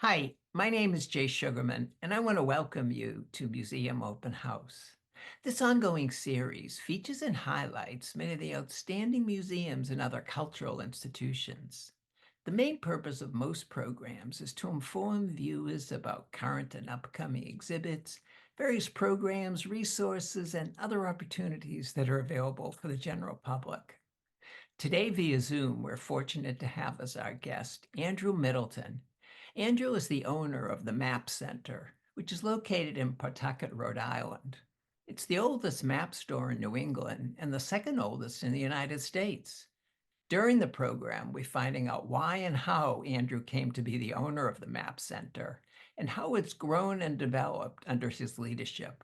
Hi, my name is Jay Sugarman, and I want to welcome you to Museum Open House. This ongoing series features and highlights many of the outstanding museums and other cultural institutions. The main purpose of most programs is to inform viewers about current and upcoming exhibits, various programs, resources, and other opportunities that are available for the general public. Today, via Zoom, we're fortunate to have as our guest Andrew Middleton. Andrew is the owner of the Map Center, which is located in Pawtucket, Rhode Island. It's the oldest map store in New England and the second oldest in the United States. During the program, we're finding out why and how Andrew came to be the owner of the Map Center and how it's grown and developed under his leadership.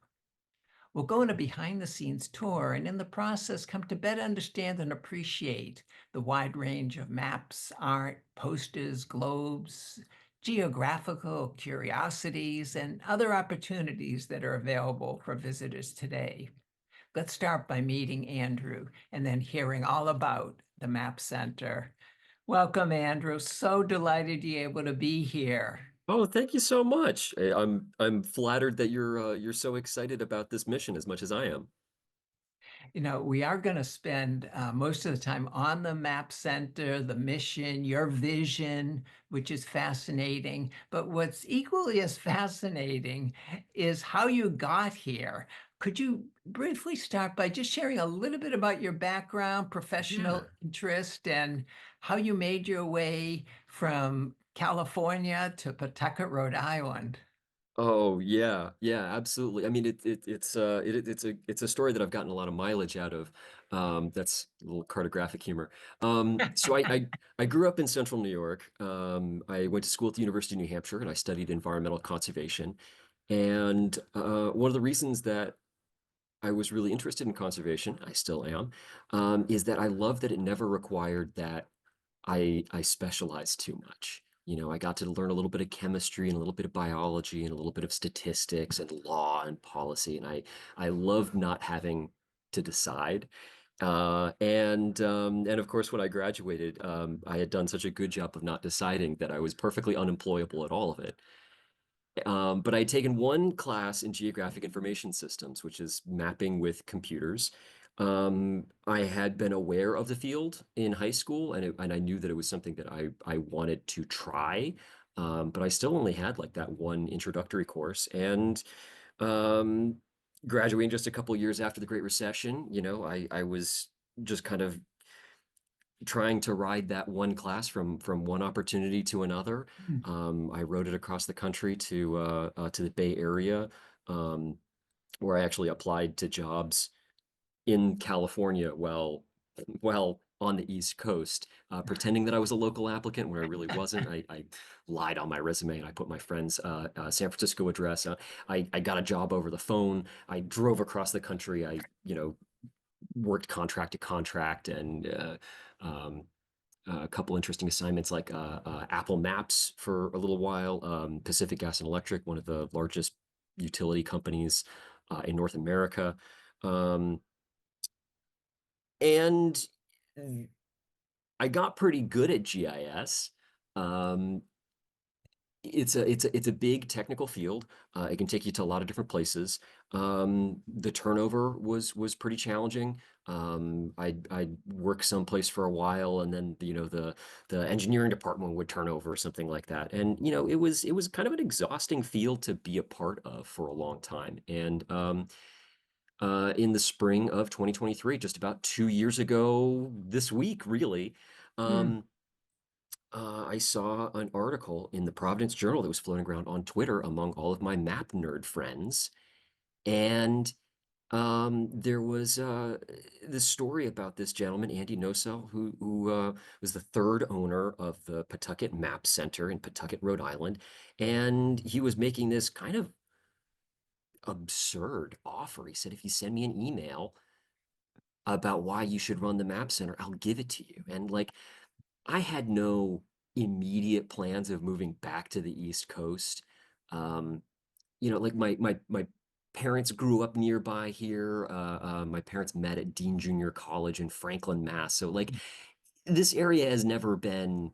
We'll go on a behind the scenes tour and in the process come to better understand and appreciate the wide range of maps, art, posters, globes, geographical curiosities, and other opportunities that are available for visitors today. Let's start by meeting Andrew and then hearing all about the Map Center. Welcome, Andrew. So delighted you're able to be here. Oh, thank you so much. I'm flattered that you're so excited about this mission as much as I am. We are going to spend most of the time on the Map Center, the mission, your vision, which is fascinating. But what's equally as fascinating is how you got here. Could you briefly start by just sharing a little bit about your background, Yeah. professional interest, and how you made your way from California to Pawtucket, Rhode Island? Oh yeah, yeah, absolutely. I mean, it's a story that I've gotten a lot of mileage out of. That's a little cartographic humor. So I grew up in central New York. I went to school at the University of New Hampshire, and I studied environmental conservation. And one of the reasons that I was really interested in conservation, I still am, is that I love that it never required that I specialized too much. You know, I got to learn a little bit of chemistry and a little bit of biology and a little bit of statistics and law and policy, and I loved not having to decide. And of course, when I graduated, I had done such a good job of not deciding that I was perfectly unemployable at all of it. But I had taken one class in geographic information systems, which is mapping with computers. I had been aware of the field in high school, and I knew that it was something that I wanted to try. But I still only had like that one introductory course, and um, graduating just a couple years after the Great Recession, I was just kind of trying to ride that one class from one opportunity to another. I rode it across the country to the Bay Area, um, where I actually applied to jobs in California while on the East Coast, pretending that I was a local applicant when I really wasn't. I lied on my resume and I put my friend's San Francisco address. I got a job over the phone. I drove across the country. I worked contract to contract and um, a couple interesting assignments like Apple Maps for a little while, Pacific Gas and Electric, one of the largest utility companies in North America. Um, and I got pretty good at GIS. Um, it's a big technical field. It can take you to a lot of different places. The turnover was pretty challenging. I'd work someplace for a while, and then the engineering department would turn over or something like that. And it was kind of an exhausting field to be a part of for a long time. And in the spring of 2023, just about 2 years ago this week, really. Hmm. Um, I saw an article in the Providence Journal that was floating around on Twitter among all of my map nerd friends. And there was this story about this gentleman, Andy Nosel, who was the third owner of the Pawtucket Map Center in Pawtucket, Rhode Island. And he was making this kind of absurd offer. He said, if you send me an email about why you should run the Map Center, I'll give it to you. And like, I had no immediate plans of moving back to the East Coast. Um, like my parents grew up nearby here. My parents met at Dean Junior College in Franklin, Mass. So like this area has never been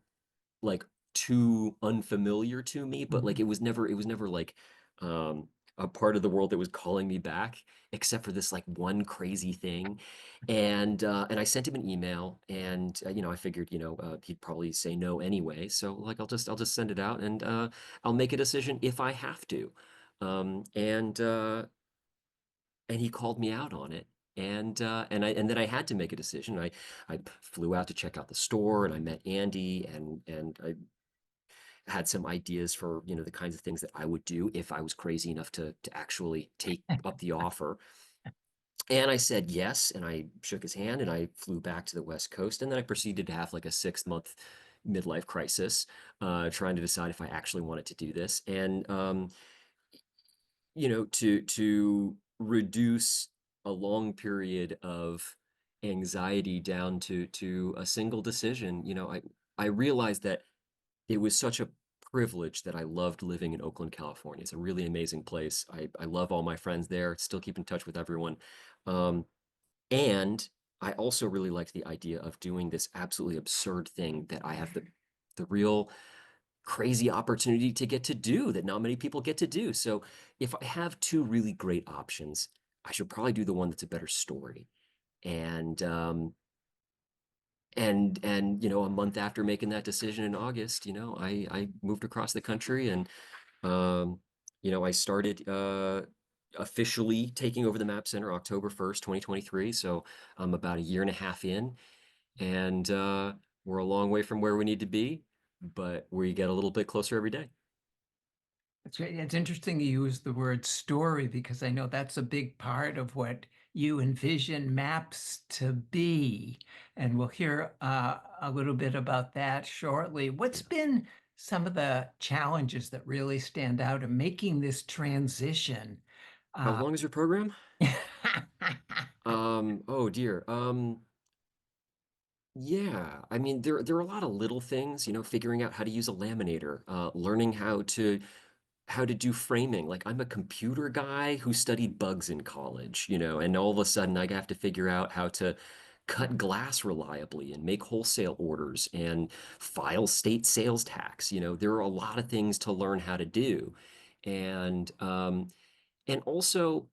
like too unfamiliar to me, but like Mhm. it was never like um a part of the world that was calling me back, except for this like one crazy thing. And I sent him an email, and I figured, he'd probably say no anyway, so like I'll just send it out, and I'll make a decision if I have to. And he called me out on it. And then I had to make a decision. I flew out to check out the store, and I met Andy, and I had some ideas for, the kinds of things that I would do if I was crazy enough to actually take up the offer. And I said yes, and I shook his hand, and I flew back to the West Coast, and then I proceeded to have like a 6 month midlife crisis, trying to decide if I actually wanted to do this. And to reduce a long period of anxiety down to a single decision, I realized that it was such a privilege that I loved living in Oakland, California. It's a really amazing place. I love all my friends there, still keep in touch with everyone. Um, and I also really liked the idea of doing this absolutely absurd thing that I have the real crazy opportunity to get to do that not many people get to do. So if I have two really great options, I should probably do the one that's a better story. And a month after making that decision in August, I moved across the country, and I started officially taking over the Map Center October 1st, 2023. So I'm about a year and a half in, and we're a long way from where we need to be, but we get a little bit closer every day. That's great. It's interesting you use the word story because I know that's a big part of what you envision maps to be. And we'll hear a little bit about that shortly. What's Yeah. been some of the challenges that really stand out in making this transition? How Uh, long is your program? Oh dear. Yeah, I mean, there are a lot of little things, figuring out how to use a laminator, learning how to do framing. Like, I'm a computer guy who studied bugs in college, and all of a sudden I have to figure out how to cut glass reliably and make wholesale orders and file state sales tax. There are a lot of things to learn how to do. And also,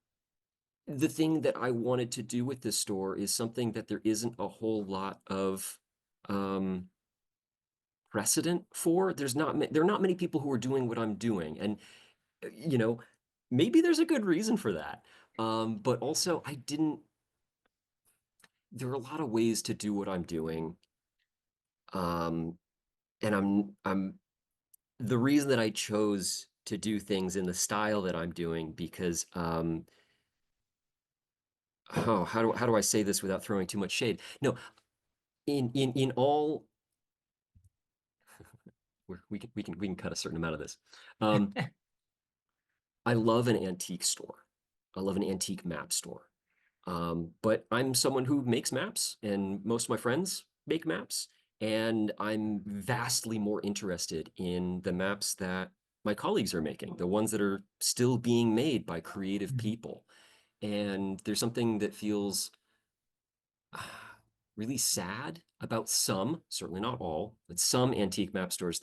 the thing that I wanted to do with this store is something that there isn't a whole lot of um, precedent for. There are not many people who are doing what I'm doing, and uh, you know, maybe there's a good reason for that. But also, I didn't. There are a lot of ways to do what I'm doing, um, and I'm the reason that I chose to do things in the style that I'm doing because oh, how do I say this without throwing too much shade? No, in all we can cut a certain amount of this. Um, I love an antique store. I love an antique map store. But I'm someone who makes maps, and most of my friends make maps, and I'm vastly more interested in the maps that my colleagues are making, the ones that are still being made by creative people. And there's something that feels really sad about some, certainly not all, but some antique map stores.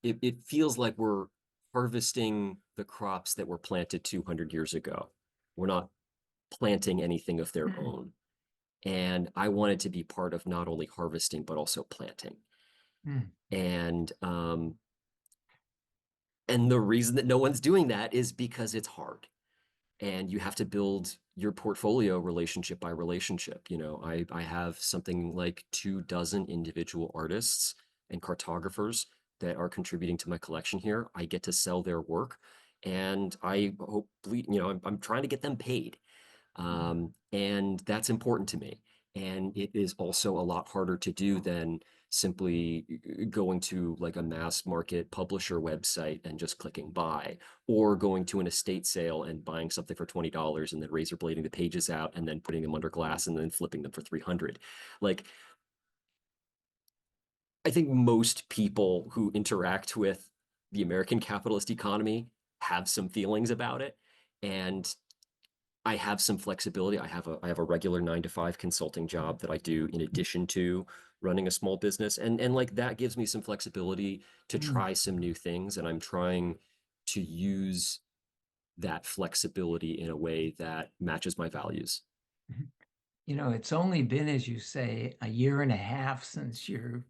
It feels like we're harvesting the crops that were planted 200 years ago. We're not planting anything of their own. And I wanted to be part of not only harvesting, but also planting. And the reason that no one's doing that is because it's hard, and you have to build your portfolio relationship by relationship. I have something like 2 dozen individual artists and cartographers that are contributing to my collection here. I get to sell their work, and I hopefully, I'm trying to get them paid. And that's important to me. And it is also a lot harder to do than simply going to like a mass market publisher website and just clicking buy, or going to an estate sale and buying something for $20 and then razor blading the pages out and then putting them under glass and then flipping them for 300. Like, I think most people who interact with the American capitalist economy have some feelings about it. And I have some flexibility. I have a regular 9 to 5 consulting job that I do in addition to running a small business. And like that gives me some flexibility to Mm. try some new things. And I'm trying to use that flexibility in a way that matches my values. Mhm. It's only been, as you say, a year and a half since you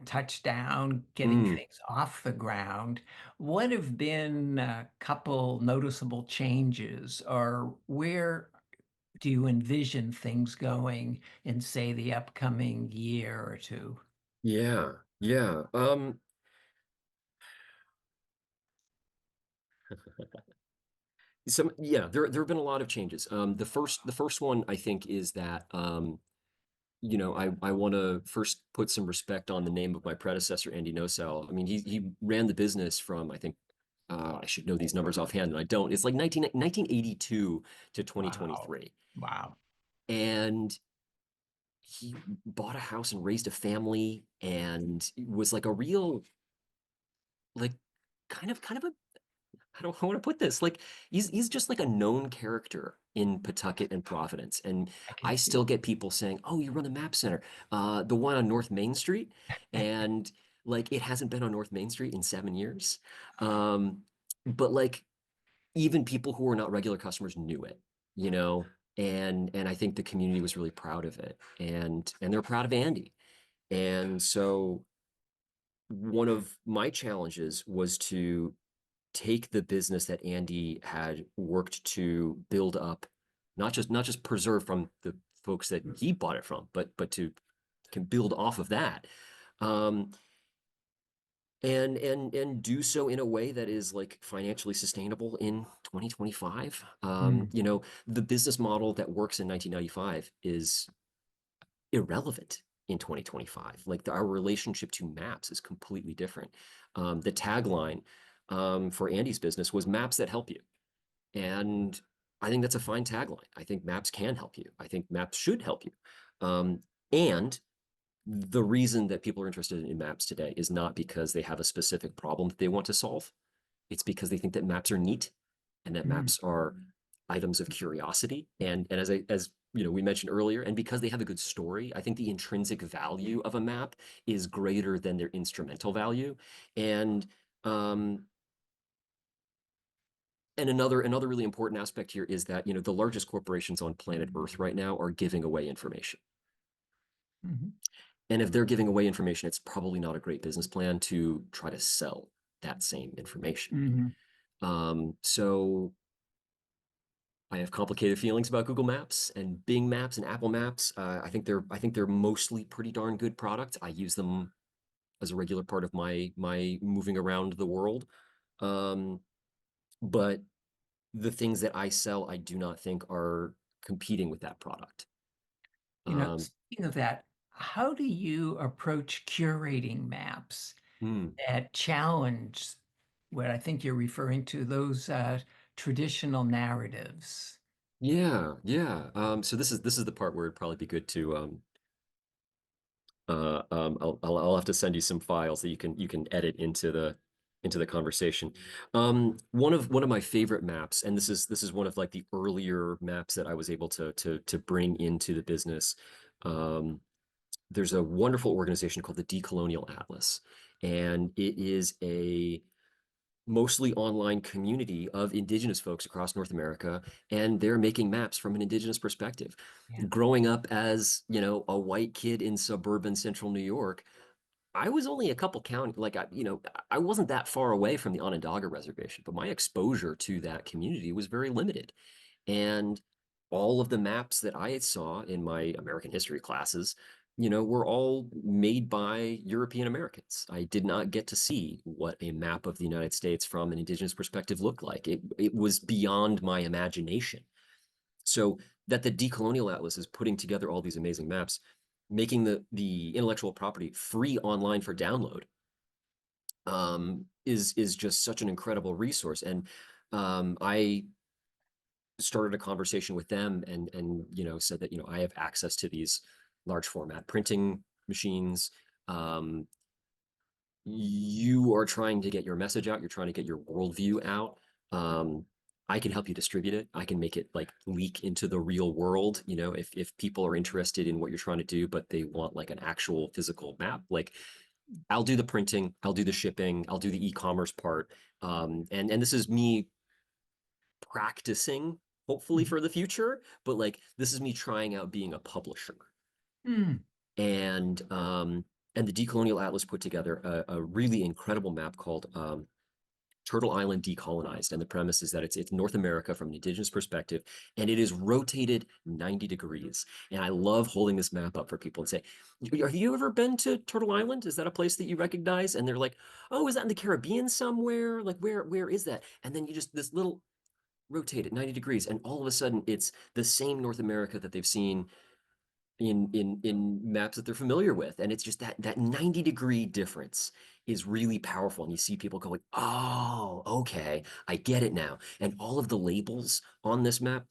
touched down, getting Mm, things off the ground. What have been a couple noticeable changes, or where do you envision things going in, say, the upcoming year or two? yeah, yeah. Yeah, there have been a lot of changes. The first one I think is that I want to first put some respect on the name of my predecessor, Andy Nosell. I mean, he ran the business from, I think, I should know these numbers offhand, and I don't. It's like 1982 to Wow. 2023. Wow. And he bought a house and raised a family and was like a real, like, kind of a, how do I want to put this? Like he's just like a known character in Pawtucket and Providence. And I can I see. still get people saying, "Oh, you run the map center, the one on North Main Street," and like it hasn't been on North Main Street in 7 years. Um, but like even people who were not regular customers knew it, you know, and I think the community was really proud of it, and they're proud of Andy. And so one of my challenges was to take the business that Andy had worked to build up, not just preserve from the folks that he bought it from, but to can build off of that, um, and do so in a way that is like financially sustainable in 2025. Mm. The business model that works in 1995 is irrelevant in 2025. Like our relationship to maps is completely different. The tagline for Andy's business was "Maps that help you." And I think that's a fine tagline. I think maps can help you. I think maps should help you. And the reason that people are interested in maps today is not because they have a specific problem that they want to solve. It's because they think that maps are neat and that Mm. maps are items of curiosity. And as we mentioned earlier, and because they have a good story, I think the intrinsic value of a map is greater than their instrumental value. And um, and another really important aspect here is that the largest corporations on planet Earth right now are giving away information. Mhm. And if they're giving away information, it's probably not a great business plan to try to sell that same information. Mhm. So I have complicated feelings about Google Maps and Bing Maps and Apple Maps. I think they're mostly pretty darn good products. I use them as a regular part of my moving around the world. Um, but the things that I sell, I do not think are competing with that product. Um, Speaking of that, how do you approach curating maps hmm, that challenge what I think you're referring to, those traditional narratives? yeah, yeah. So this is the part where it'd probably be good to I'll have to send you some files that you can edit into the conversation. One of my favorite maps, and this is one of like the earlier maps that I was able to bring into the business. Um, there's a wonderful organization called the Decolonial Atlas, and it is a mostly online community of indigenous folks across North America, and they're making maps from an indigenous perspective. Yeah. Growing up as, a white kid in suburban central New York, I was only a couple county, like I wasn't that far away from the Onondaga Reservation, but my exposure to that community was very limited. And all of the maps that I saw in my American history classes, were all made by European Americans. I did not get to see what a map of the United States from an indigenous perspective looked like. It was beyond my imagination. So that the Decolonial Atlas is putting together all these amazing maps, making the intellectual property free online for download, is just such an incredible resource. And I started a conversation with them and said that I have access to these large format printing machines. Um, you are trying to get your message out. You're trying to get your worldview out. I can help you distribute it. I can make it like leak into the real world. You know, if people are interested in what you're trying to do, but they want like an actual physical map, like I'll do the printing, I'll do the shipping, I'll do the e-commerce part. And this is me practicing, hopefully Mhm. for the future, but like this is me trying out being a publisher. Mm, And and the Decolonial Atlas put together a really incredible map called Turtle Island Decolonized. And the premise is that it's North America from an indigenous perspective, and it is rotated 90 degrees. And I love holding this map up for people and say, have you ever been to Turtle Island? Is that a place that you recognize? And they're like, oh, is that in the Caribbean somewhere? Like where is that? And then you just this little rotate it 90 degrees, and all of a sudden it's the same North America that they've seen in maps that they're familiar with. And it's just that 90-degree difference is really powerful. And you see people going, oh, okay, I get it now. And all of the labels on this map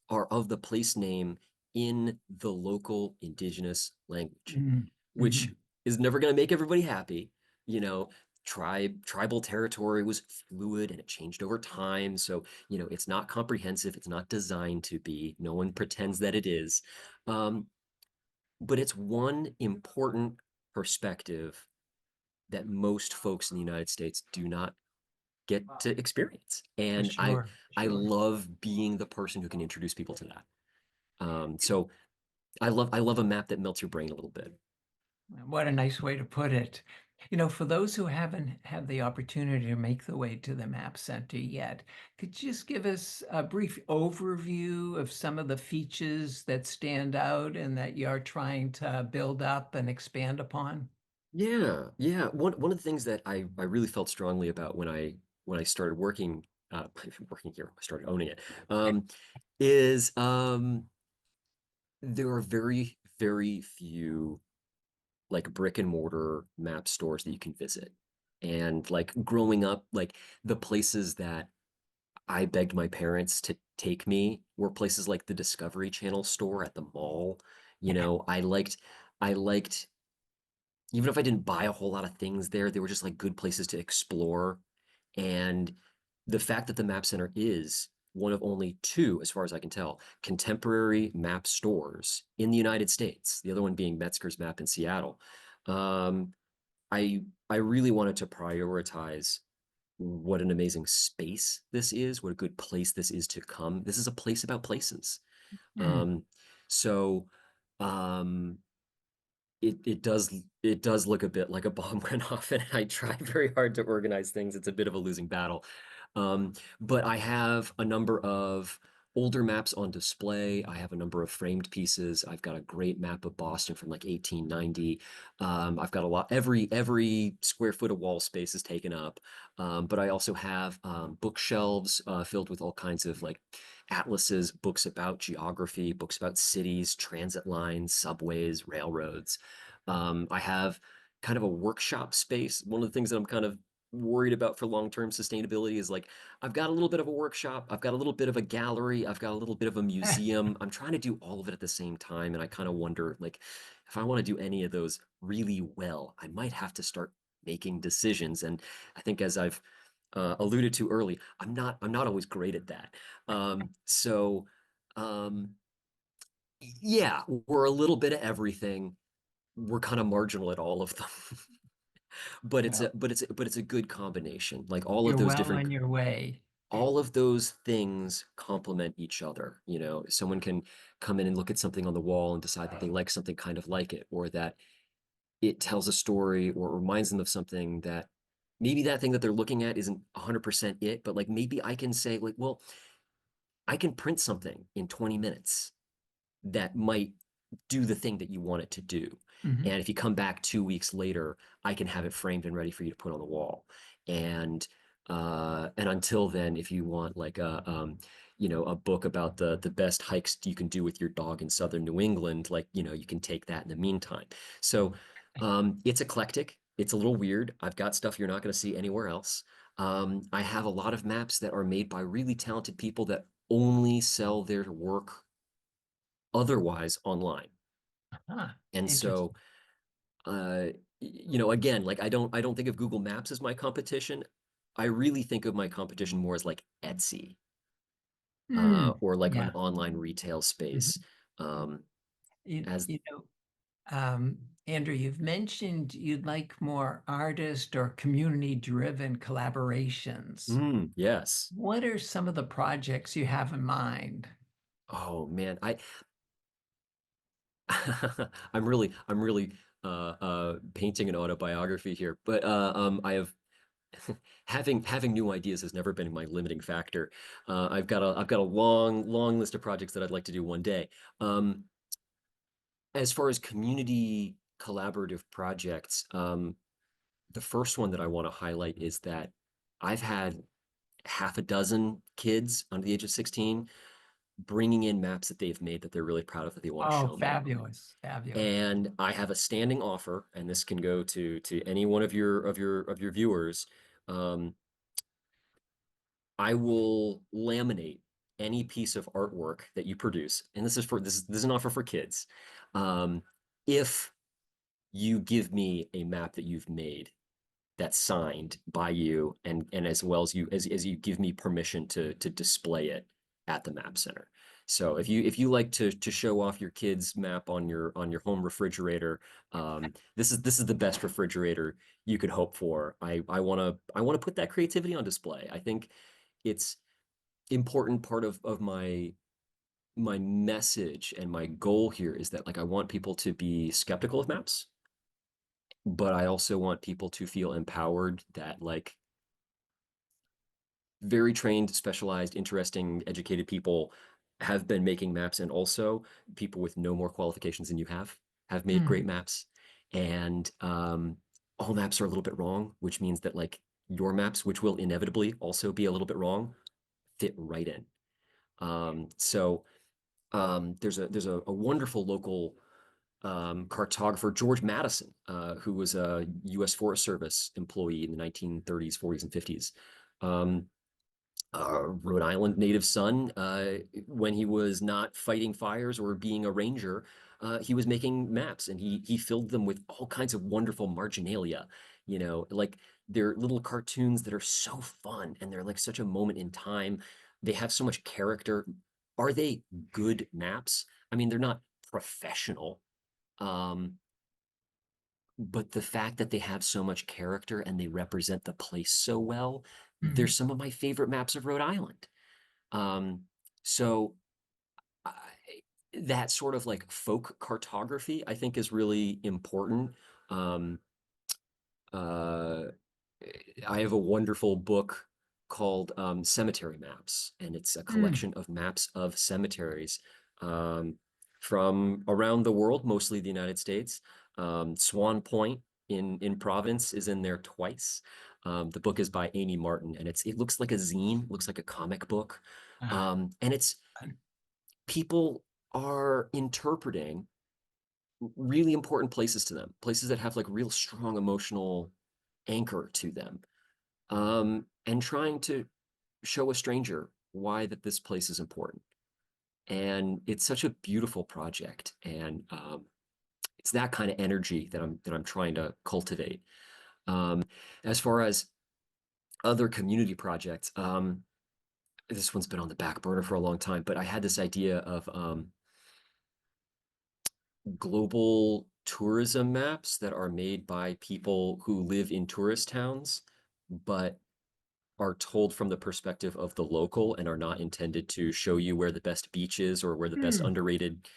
are of the place name in the local indigenous language, mm, which mhm, is never going to make everybody happy. You know, tribal territory was fluid and it changed over time. So, you know, it's not comprehensive. It's not designed to be. No one pretends that it is. Um, but it's one important perspective that most folks in the United States do not get to experience. for And sure, I sure. love being the person who can introduce people to that. So I love a map that melts your brain a little bit. What a nice way to put it. You know, for those who haven't had the opportunity to make the way to the Map Center yet, could you just give us a brief overview of some of the features that stand out and that you're trying to build up and expand upon? Yeah, yeah. One of the things that I really felt strongly about when I started working working here, I started owning it, is there are very few like brick and mortar map stores that you can visit. And like growing up, like the places that I begged my parents to take me were places like the Discovery Channel store at the mall. You know, I liked even if I didn't buy a whole lot of things there, they were just like good places to explore. And the fact that the Map Center is one of only two, as far as I can tell, contemporary map stores in the United States, the other one being Metzger's Map in Seattle. Um, I really wanted to prioritize what an amazing space this is, what a good place this is to come. This is a place about places. Mm, Um, so um, it does look a bit like a bomb went off, and I try very hard to organize things. It's a bit of a losing battle. But I have a number of older maps on display. I have a number of framed pieces. I've got a great map of Boston from like 1890. I've got a lot, every square foot of wall space is taken up. But I also have bookshelves filled with all kinds of like atlases, books about geography, books about cities, transit lines, subways, railroads. I have kind of a workshop space. One of the things that I'm kind of worried about for long-term sustainability is like I've got a little bit of a workshop, I've got a little bit of a gallery, I've got a little bit of a museum. I'm trying to do all of it at the same time, and I kind of wonder like if I want to do any of those really well, I might have to start making decisions. And I think as I've alluded to early, I'm not always great at that. So um, yeah, we're a little bit of everything. We're kind of marginal at all of them. But it's a well, but it's but it's a good combination. Like you're well on your way. all of those things complement each other. You know, someone can come in and look at something on the wall and decide that they like something kind of like it, or that it tells a story or reminds them of something that maybe that thing that they're looking at isn't 100% it, but like maybe I can say like, well, I can print something in 20 minutes that might do the thing that you want it to do. Mhm. And if you come back 2 weeks later, I can have it framed and ready for you to put on the wall. And until then, if you want like a book about the best hikes you can do with your dog in southern New England, like you can take that in the meantime. So it's eclectic. It's a little weird. I've got stuff you're not going to see anywhere else. I have a lot of maps that are made by really talented people that only sell their work otherwise online. Huh, And so, interesting. again, like I don't think of Google Maps as my competition. I really think of my competition more as like Etsy. Mm, or like an yeah. online retail space. Mhm. Um, You, as you know, Andrew, you've mentioned you'd like more artist or community-driven collaborations. yes. What are some of the projects you have in mind? Oh man, I'm really painting an autobiography here, but I have having new ideas has never been my limiting factor. I've got a long list of projects that I'd like to do one day. Um, as far as community collaborative projects, the first one that I want to highlight is that I've had half a dozen kids under the age of 16 bringing in maps that they've made that they're really proud of that they want to Oh, show me. fabulous, fabulous. And I have a standing offer, and this can go to any one of your viewers. Um, I will laminate any piece of artwork that you produce, and this is an offer for kids. Um, if you give me a map that you've made that's signed by you, and as well as as you give me permission to display it at the map center. So if you like to show off your kid's map on your home refrigerator, this is the best refrigerator you could hope for. I want to put that creativity on display. I think it's important part of my message and my goal here is that like I want people to be skeptical of maps, but I also want people to feel empowered that like very trained, specialized, interesting, educated people have been making maps, and also people with no more qualifications than you have made great Mm, maps. And all maps are a little bit wrong, which means that like your maps, which will inevitably also be a little bit wrong, fit right in. So there's a wonderful local cartographer, George Madison, who was a U.S. Forest Service employee in the 1930s, 40s, and 50s. Um, Rhode Island native son. When he was not fighting fires or being a ranger, he was making maps, and he filled them with all kinds of wonderful marginalia. You know, like they're little cartoons that are so fun, and they're like such a moment in time. They have so much character. Are they good maps? I mean, they're not professional. Um, but the fact that they have so much character and they represent the place so well, they're mhm, some of my favorite maps of Rhode Island. Um, so I, that sort of like folk cartography, I think, is really important. Um, uh, I have a wonderful book called Cemetery Maps, and it's a mm. collection of maps of cemeteries um, from around the world, mostly the United States. Swan Point in Providence is in there twice. The book is by Amy Martin, and it looks like a zine, looks like a comic book, Ah, and it's people are interpreting really important places to them, places that have like real strong emotional anchor to them, and trying to show a stranger why that this place is important. And it's such a beautiful project, and it's that kind of energy that I'm trying to cultivate. Um, as far as other community projects, this one's been on the back burner for a long time, but I had this idea of global tourism maps that are made by people who live in tourist towns, but are told from the perspective of the local and are not intended to show you where the best beach is or where the best mm, underrated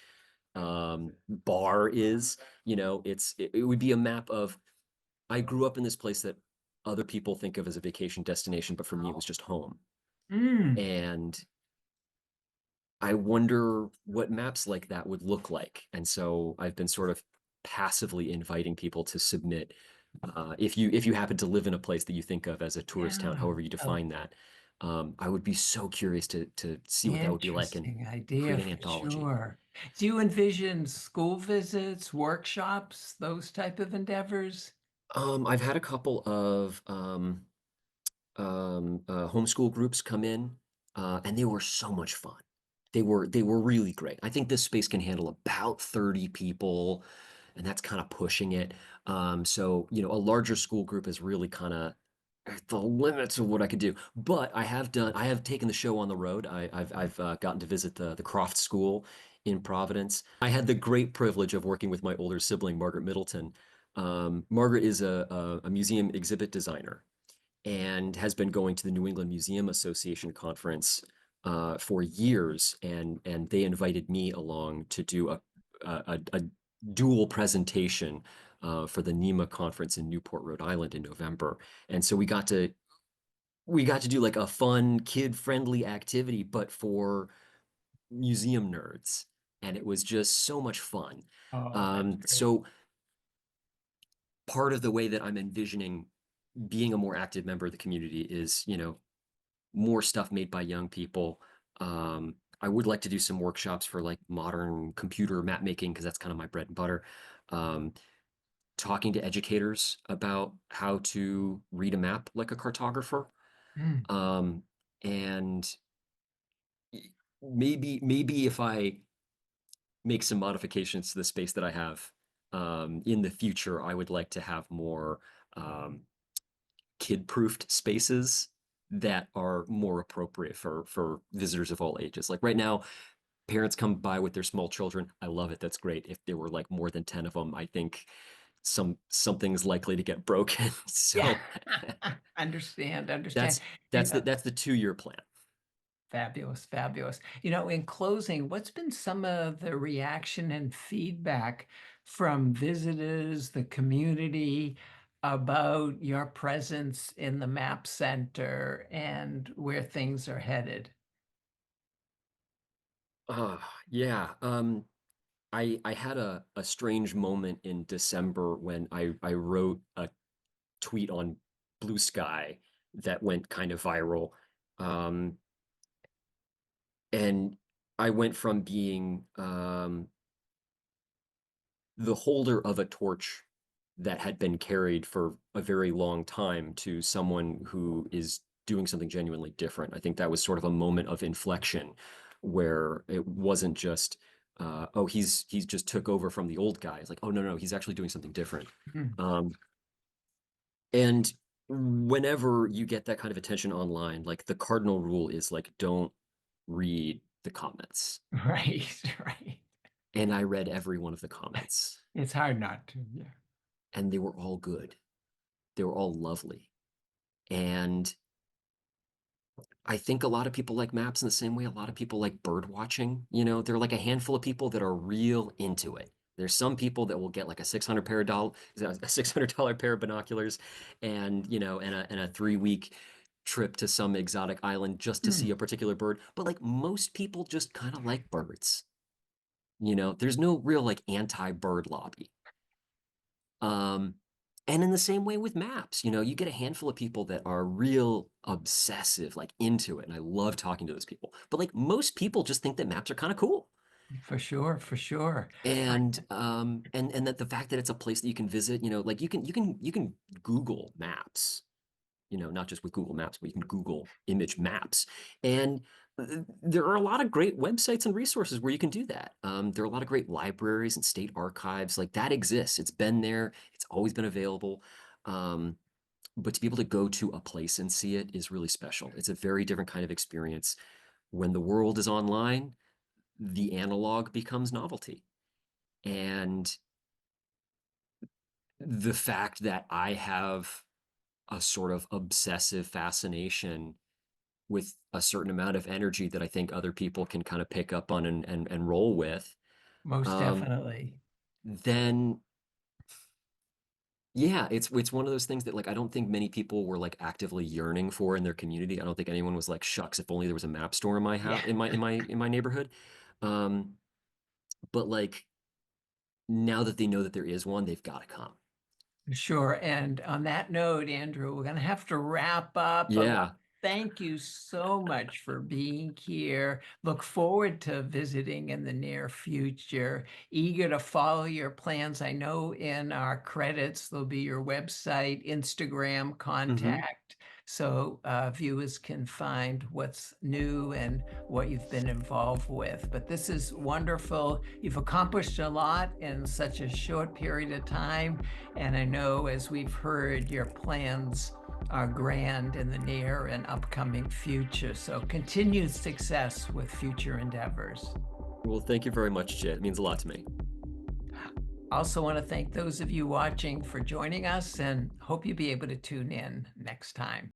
bar is. You know, it would be a map of I grew up in this place that other people think of as a vacation destination, but for me it was just home. mm. And I wonder what maps like that would look like. And so I've been sort of passively inviting people to submit. If you happen to live in a place that you think of as a tourist town, Yeah. however you Oh, define that, I would be so curious to see what that would be like and interesting idea create an for anthology. sure. Do you envision school visits, workshops, those type of endeavors? I've had a couple of homeschool groups come in, and they were so much fun. They were really great. I think this space can handle about 30 people, and that's kind of pushing it. So, you know, a larger school group is really kind of at the limits of what I could do. But I have taken the show on the road. I've gotten to visit the Croft School in Providence. I had the great privilege of working with my older sibling, Margaret Middleton. Margaret is a museum exhibit designer and has been going to the New England Museum Association conference for years, and they invited me along to do a dual presentation for the NEMA conference in Newport, Rhode Island in November. And so we got to do like a fun kid-friendly activity, but for museum nerds, and it was just so much fun. Oh, that's great. So part of the way that I'm envisioning being a more active member of the community is, more stuff made by young people. I would like to do some workshops for like modern computer map making because that's kind of my bread and butter. Um, Talking to educators about how to read a map like a cartographer. Mm. Um, and maybe if I make some modifications to the space that I have in the future, I would like to have more um, kid-proofed spaces that are more appropriate for visitors of all ages. Like right now, parents come by with their small children. I love it. That's great. If there were like more than 10 of them, I think something's likely to get broken. Yeah. So Understand. that's You know, that's the 2-year plan. fabulous, fabulous. In closing, what's been some of the reaction and feedback from visitors, the community, about your presence in the Map Center and where things are headed? Yeah. I had a strange moment in December when I wrote a tweet on Blue Sky that went kind of viral. Um, and I went from being the holder of a torch that had been carried for a very long time to someone who is doing something genuinely different. I think that was sort of a moment of inflection where it wasn't just oh, he's just took over from the old guy. It's like, oh no, he's actually doing something different. Mm. Um, and whenever you get that kind of attention online, like the cardinal rule is like don't read the comments. Right, right. And I read every one of the comments, It's hard not to, yeah. and they were all good. They were all lovely. And I think a lot of people like maps in the same way a lot of people like bird watching. There are like a handful of people that are real into it. There's some people that will get like a $600 pair of binoculars and, and a 3-week trip to some exotic island just to see Mm. a particular bird. But like most people just kind of like birds. There's no real like anti-bird lobby. Um, and in the same way with maps, you get a handful of people that are real obsessive, like into it. And I love talking to those people. But like most people just think that maps are kind of cool. For sure, for sure. I And that the fact that it's a place that you can visit, like you can Google maps, not just with Google Maps, but you can Google image maps. And there are a lot of great websites and resources where you can do that. There are a lot of great libraries and state archives like that exists. It's been there. It's always been available. Um, but to be able to go to a place and see it is really special. It's a very different kind of experience. When the world is online, the analog becomes novelty. And the fact that I have a sort of obsessive fascination with a certain amount of energy that I think other people can kind of pick up on and roll with, Most um, definitely. then yeah, it's one of those things that like I don't think many people were like actively yearning for in their community. I don't think anyone was like, shucks, if only there was a map store in my Yeah. house, in my neighborhood. Um, but like now that they know that there is one, they've got to come. Sure. And on that note, Andrew, we're going to have to wrap up, but Yeah. thank you so much for being here. Look forward to visiting in the near future. Eager to follow your plans. I know in our credits, there'll be your website, Instagram Hmm. contact, so viewers can find what's new and what you've been involved with. But this is wonderful. You've accomplished a lot in such a short period of time. And I know, as we've heard, your plans are grand in the near and upcoming future. So continued success with future endeavors. Well, thank you very much, Jay. It means a lot to me. Also want to thank those of you watching for joining us and hope you'll be able to tune in next time.